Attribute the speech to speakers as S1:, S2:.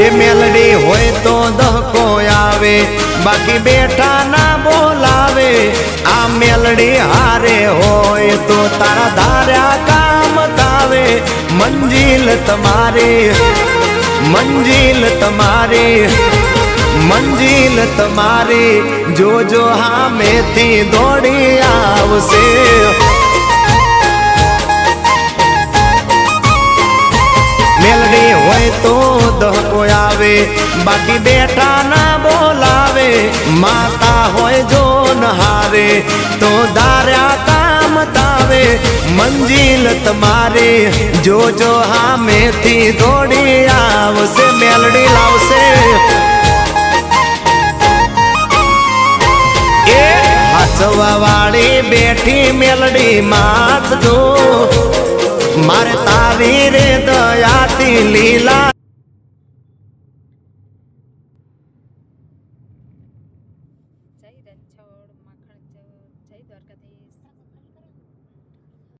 S1: એ મેલડી હોય તો દહકો આવે, બાકી બેઠા ના બોલાવે। આ મેલડી હારે હોય તો તારા ધાર્યા કામ થાવે। મંજિલ તમારી, મંજિલ તમારી, મંજિલ તમારી જોજો હામેથી દોડી આવશે। મેલડી હોય તો દહકો આવે, બાકી બેઠા ના બોલાવે। માતા હોય જો નહારે તો ધાર્યા કામ થાવે। મંજિલ તમારી જોજો હામેથી દોડી આવશે। મેલડી લાવશે। એ હાચવા વાળી બેઠી મેલડી માત જો, મારે તારી રે દયાથી લીલા।
S2: જય રણછોડ માખણ જય દ્વારકાધીશ।